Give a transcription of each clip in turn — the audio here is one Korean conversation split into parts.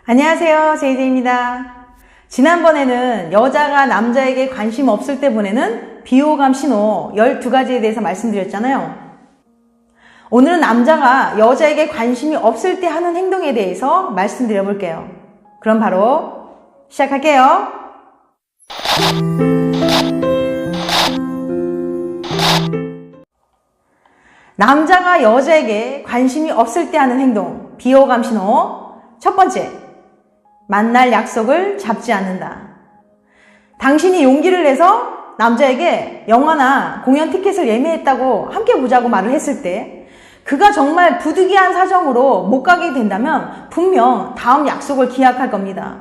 안녕하세요, 제이제입니다. 지난번에는 여자가 남자에게 관심 없을 때 보내는 비호감 신호 12가지에 대해서 말씀드렸잖아요. 오늘은 남자가 여자에게 관심이 없을 때 하는 행동에 대해서 말씀드려 볼게요. 그럼 바로 시작할게요. 남자가 여자에게 관심이 없을 때 하는 행동, 비호감 신호. 첫 번째, 만날 약속을 잡지 않는다. 당신이 용기를 내서 남자에게 영화나 공연 티켓을 예매했다고 함께 보자고 말을 했을 때 그가 정말 부득이한 사정으로 못 가게 된다면 분명 다음 약속을 기약할 겁니다.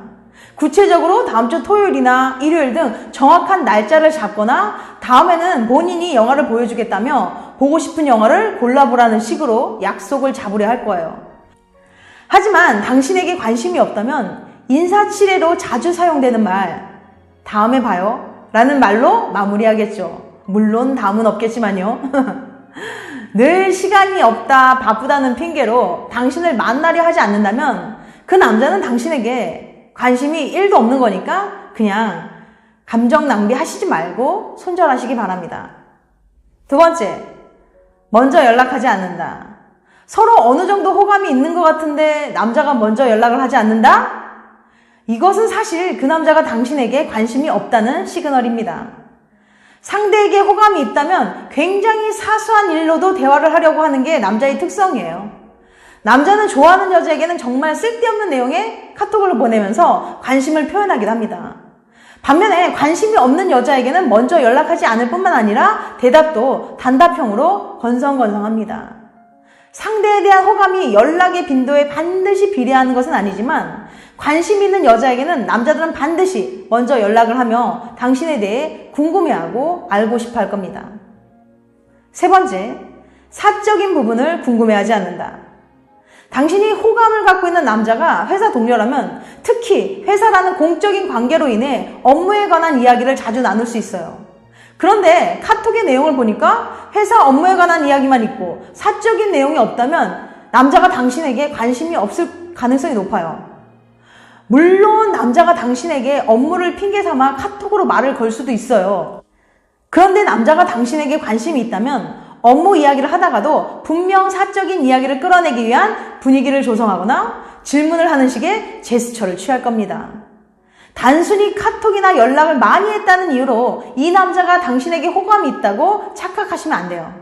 구체적으로 다음 주 토요일이나 일요일 등 정확한 날짜를 잡거나 다음에는 본인이 영화를 보여주겠다며 보고 싶은 영화를 골라보라는 식으로 약속을 잡으려 할 거예요. 하지만 당신에게 관심이 없다면 인사치레로 자주 사용되는 말, 다음에 봐요 라는 말로 마무리하겠죠. 물론 다음은 없겠지만요. 늘 시간이 없다, 바쁘다는 핑계로 당신을 만나려 하지 않는다면 그 남자는 당신에게 관심이 1도 없는 거니까 그냥 감정 낭비하시지 말고 손절하시기 바랍니다. 두 번째, 먼저 연락하지 않는다. 서로 어느 정도 호감이 있는 것 같은데 남자가 먼저 연락을 하지 않는다? 이것은 사실 그 남자가 당신에게 관심이 없다는 시그널입니다. 상대에게 호감이 있다면 굉장히 사소한 일로도 대화를 하려고 하는 게 남자의 특성이에요. 남자는 좋아하는 여자에게는 정말 쓸데없는 내용의 카톡을 보내면서 관심을 표현하기도 합니다. 반면에 관심이 없는 여자에게는 먼저 연락하지 않을 뿐만 아니라 대답도 단답형으로 건성건성합니다. 상대에 대한 호감이 연락의 빈도에 반드시 비례하는 것은 아니지만 관심 있는 여자에게는 남자들은 반드시 먼저 연락을 하며 당신에 대해 궁금해하고 알고 싶어 할 겁니다. 세 번째, 사적인 부분을 궁금해하지 않는다. 당신이 호감을 갖고 있는 남자가 회사 동료라면 특히 회사라는 공적인 관계로 인해 업무에 관한 이야기를 자주 나눌 수 있어요. 그런데 카톡의 내용을 보니까 회사 업무에 관한 이야기만 있고 사적인 내용이 없다면 남자가 당신에게 관심이 없을 가능성이 높아요. 물론 남자가 당신에게 업무를 핑계 삼아 카톡으로 말을 걸 수도 있어요. 그런데 남자가 당신에게 관심이 있다면 업무 이야기를 하다가도 분명 사적인 이야기를 끌어내기 위한 분위기를 조성하거나 질문을 하는 식의 제스처를 취할 겁니다. 단순히 카톡이나 연락을 많이 했다는 이유로 이 남자가 당신에게 호감이 있다고 착각하시면 안 돼요.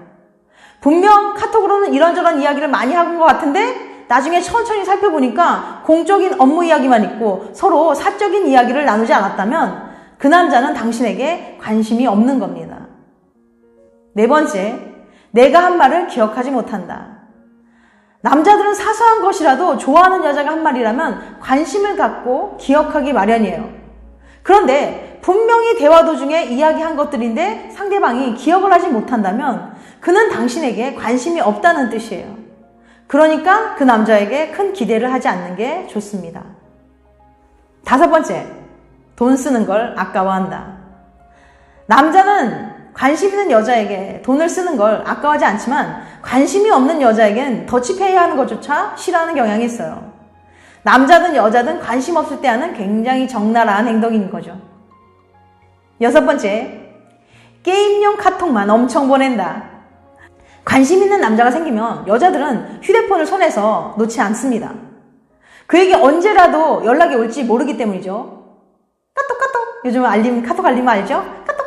분명 카톡으로는 이런저런 이야기를 많이 하는 것 같은데 나중에 천천히 살펴보니까 공적인 업무 이야기만 있고 서로 사적인 이야기를 나누지 않았다면 그 남자는 당신에게 관심이 없는 겁니다. 네 번째, 내가 한 말을 기억하지 못한다. 남자들은 사소한 것이라도 좋아하는 여자가 한 말이라면 관심을 갖고 기억하기 마련이에요. 그런데 분명히 대화 도중에 이야기한 것들인데 상대방이 기억을 하지 못한다면 그는 당신에게 관심이 없다는 뜻이에요. 그러니까 그 남자에게 큰 기대를 하지 않는 게 좋습니다. 다섯 번째, 돈 쓰는 걸 아까워한다. 남자는 관심 있는 여자에게 돈을 쓰는 걸 아까워하지 않지만 관심이 없는 여자에겐 더치페이 하는 것조차 싫어하는 경향이 있어요. 남자든 여자든 관심 없을 때 하는 굉장히 적나라한 행동인 거죠. 여섯 번째, 게임용 카톡만 엄청 보낸다. 관심 있는 남자가 생기면 여자들은 휴대폰을 손에서 놓지 않습니다. 그에게 언제라도 연락이 올지 모르기 때문이죠. 카톡, 요즘 카톡 알림 알죠? 카톡.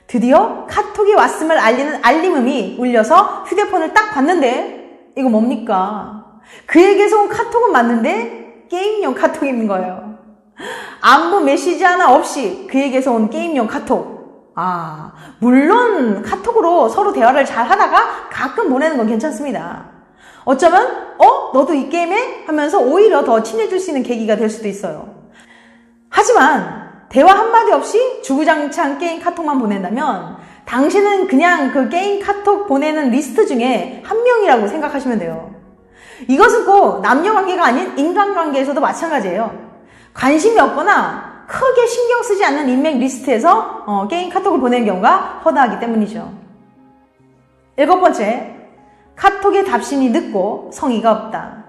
드디어 카톡이 왔음을 알리는 알림음이 울려서 휴대폰을 딱 봤는데 이거 뭡니까? 그에게서 온 카톡은 맞는데 게임용 카톡인 거예요. 안부 메시지 하나 없이 그에게서 온 게임용 카톡. 물론 카톡으로 서로 대화를 잘 하다가 가끔 보내는 건 괜찮습니다. 어쩌면 너도 이 게임해? 하면서 오히려 더 친해질 수 있는 계기가 될 수도 있어요. 하지만 대화 한마디 없이 주구장창 게임 카톡만 보낸다면 당신은 그냥 그 게임 카톡 보내는 리스트 중에 한 명이라고 생각하시면 돼요. 이것은 꼭 남녀관계가 아닌 인간관계에서도 마찬가지예요. 관심이 없거나 크게 신경 쓰지 않는 인맥 리스트에서 게임 카톡을 보내는 경우가 허다하기 때문이죠. 일곱 번째, 카톡의 답신이 늦고 성의가 없다.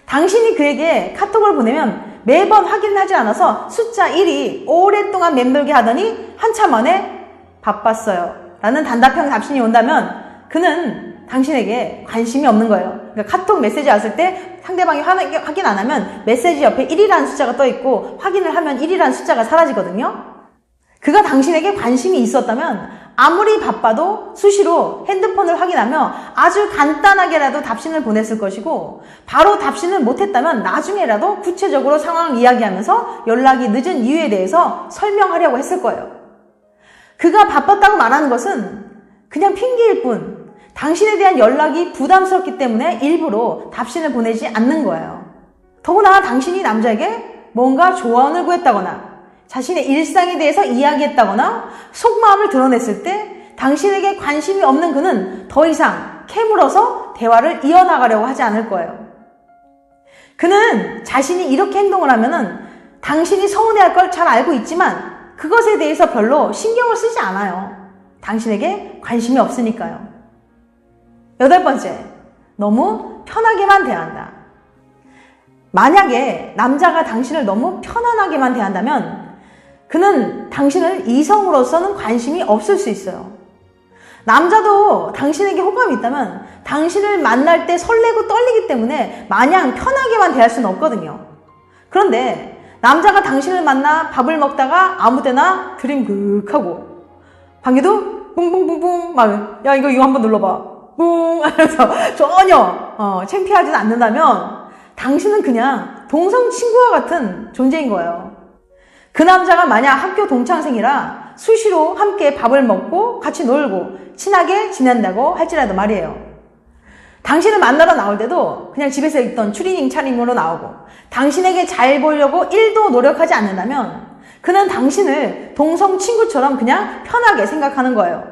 당신이 그에게 카톡을 보내면 매번 확인을 하지 않아서 숫자 1이 오랫동안 맴돌게 하더니 한참 만에 바빴어요 라는 단답형 답신이 온다면 그는 당신에게 관심이 없는 거예요. 그러니까 카톡 메시지 왔을 때 상대방이 확인 안 하면 메시지 옆에 1이라는 숫자가 떠 있고 확인을 하면 1이라는 숫자가 사라지거든요. 그가 당신에게 관심이 있었다면 아무리 바빠도 수시로 핸드폰을 확인하며 아주 간단하게라도 답신을 보냈을 것이고 바로 답신을 못했다면 나중에라도 구체적으로 상황을 이야기하면서 연락이 늦은 이유에 대해서 설명하려고 했을 거예요. 그가 바빴다고 말하는 것은 그냥 핑계일 뿐 당신에 대한 연락이 부담스럽기 때문에 일부러 답신을 보내지 않는 거예요. 더구나 당신이 남자에게 뭔가 조언을 구했다거나 자신의 일상에 대해서 이야기했다거나 속마음을 드러냈을 때 당신에게 관심이 없는 그는 더 이상 캐물어서 대화를 이어나가려고 하지 않을 거예요. 그는 자신이 이렇게 행동을 하면은 당신이 서운해할 걸 잘 알고 있지만 그것에 대해서 별로 신경을 쓰지 않아요. 당신에게 관심이 없으니까요. 8번째, 너무 편하게만 대한다. 만약에 남자가 당신을 너무 편안하게만 대한다면 그는 당신을 이성으로서는 관심이 없을 수 있어요. 남자도 당신에게 호감이 있다면 당신을 만날 때 설레고 떨리기 때문에 마냥 편하게만 대할 수는 없거든요. 그런데 남자가 당신을 만나 밥을 먹다가 아무 때나 드림극하고 방귀도 뿡뿡뿡뿡 막 야 이거 한번 눌러봐 뿡 하면서 전혀 창피하지는 않는다면 당신은 그냥 동성 친구와 같은 존재인 거예요. 그 남자가 만약 학교 동창생이라 수시로 함께 밥을 먹고 같이 놀고 친하게 지낸다고 할지라도 말이에요. 당신을 만나러 나올 때도 그냥 집에서 입던 추리닝 차림으로 나오고 당신에게 잘 보려고 1도 노력하지 않는다면 그는 당신을 동성 친구처럼 그냥 편하게 생각하는 거예요.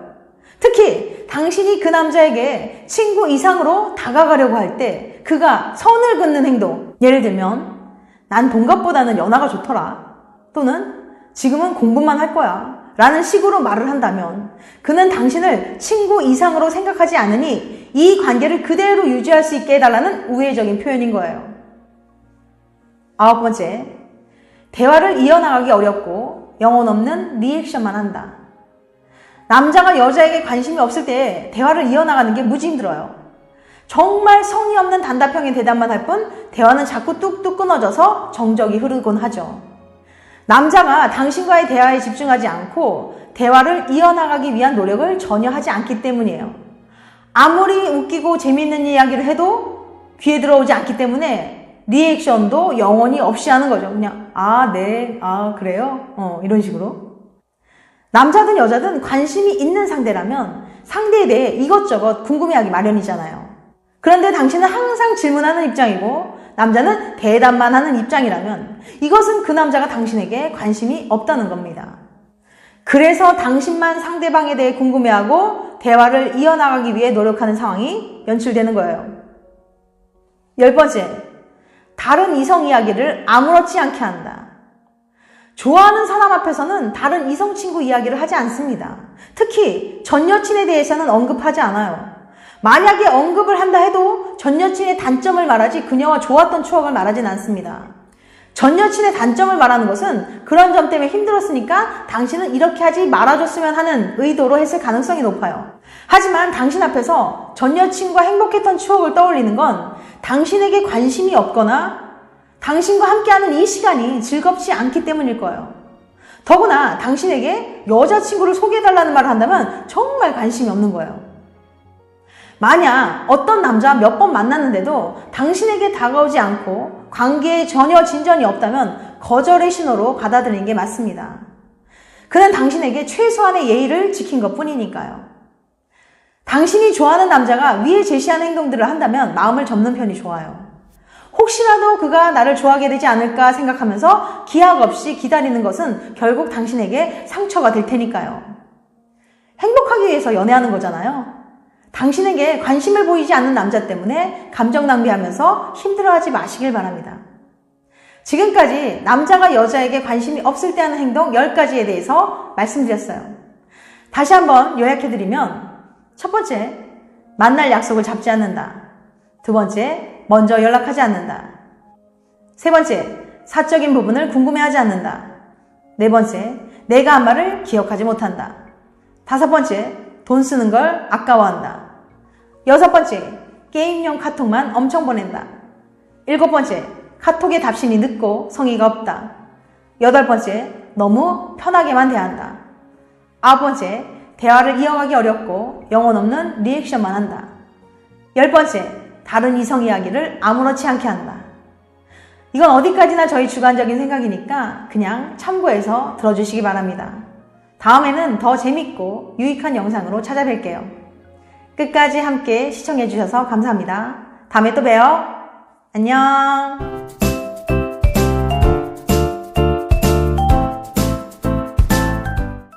특히 당신이 그 남자에게 친구 이상으로 다가가려고 할 때 그가 선을 긋는 행동, 예를 들면 난 동갑보다는 연하가 좋더라 또는 지금은 공부만 할 거야 라는 식으로 말을 한다면 그는 당신을 친구 이상으로 생각하지 않으니 이 관계를 그대로 유지할 수 있게 해달라는 우회적인 표현인 거예요. 9번째, 대화를 이어나가기 어렵고 영혼 없는 리액션만 한다. 남자가 여자에게 관심이 없을 때 대화를 이어나가는 게 무지 힘들어요. 정말 성의 없는 단답형의 대답만 할 뿐 대화는 자꾸 뚝뚝 끊어져서 정적이 흐르곤 하죠. 남자가 당신과의 대화에 집중하지 않고 대화를 이어나가기 위한 노력을 전혀 하지 않기 때문이에요. 아무리 웃기고 재미있는 이야기를 해도 귀에 들어오지 않기 때문에 리액션도 영원히 없이 하는 거죠. 그냥 네, 그래요? 이런 식으로. 남자든 여자든 관심이 있는 상대라면 상대에 대해 이것저것 궁금해하기 마련이잖아요. 그런데 당신은 항상 질문하는 입장이고 남자는 대답만 하는 입장이라면 이것은 그 남자가 당신에게 관심이 없다는 겁니다. 그래서 당신만 상대방에 대해 궁금해하고 대화를 이어나가기 위해 노력하는 상황이 연출되는 거예요. 10번째, 다른 이성 이야기를 아무렇지 않게 한다. 좋아하는 사람 앞에서는 다른 이성 친구 이야기를 하지 않습니다. 특히 전 여친에 대해서는 언급하지 않아요. 만약에 언급을 한다 해도 전 여친의 단점을 말하지 그녀와 좋았던 추억을 말하진 않습니다. 전 여친의 단점을 말하는 것은 그런 점 때문에 힘들었으니까 당신은 이렇게 하지 말아줬으면 하는 의도로 했을 가능성이 높아요. 하지만 당신 앞에서 전 여친과 행복했던 추억을 떠올리는 건 당신에게 관심이 없거나 당신과 함께하는 이 시간이 즐겁지 않기 때문일 거예요. 더구나 당신에게 여자친구를 소개해달라는 말을 한다면 정말 관심이 없는 거예요. 만약 어떤 남자 몇 번 만났는데도 당신에게 다가오지 않고 관계에 전혀 진전이 없다면 거절의 신호로 받아들이는 게 맞습니다. 그는 당신에게 최소한의 예의를 지킨 것뿐이니까요. 당신이 좋아하는 남자가 위에 제시한 행동들을 한다면 마음을 접는 편이 좋아요. 혹시라도 그가 나를 좋아하게 되지 않을까 생각하면서 기약 없이 기다리는 것은 결국 당신에게 상처가 될 테니까요. 행복하기 위해서 연애하는 거잖아요. 당신에게 관심을 보이지 않는 남자 때문에 감정 낭비하면서 힘들어하지 마시길 바랍니다. 지금까지 남자가 여자에게 관심이 없을 때 하는 행동 10가지에 대해서 말씀드렸어요. 다시 한번 요약해드리면 첫 번째, 만날 약속을 잡지 않는다. 두 번째, 먼저 연락하지 않는다. 세 번째, 사적인 부분을 궁금해하지 않는다. 네 번째, 내가 한 말을 기억하지 못한다. 다섯 번째, 돈 쓰는 걸 아까워한다. 여섯 번째, 게임용 카톡만 엄청 보낸다. 일곱 번째, 카톡의 답신이 늦고 성의가 없다. 여덟 번째, 너무 편하게만 대한다. 아홉 번째, 대화를 이어가기 어렵고 영혼 없는 리액션만 한다. 열 번째, 다른 이성 이야기를 아무렇지 않게 한다. 이건 어디까지나 저희 주관적인 생각이니까 그냥 참고해서 들어주시기 바랍니다. 다음에는 더 재밌고 유익한 영상으로 찾아뵐게요. 끝까지 함께 시청해주셔서 감사합니다. 다음에 또 봬요. 안녕.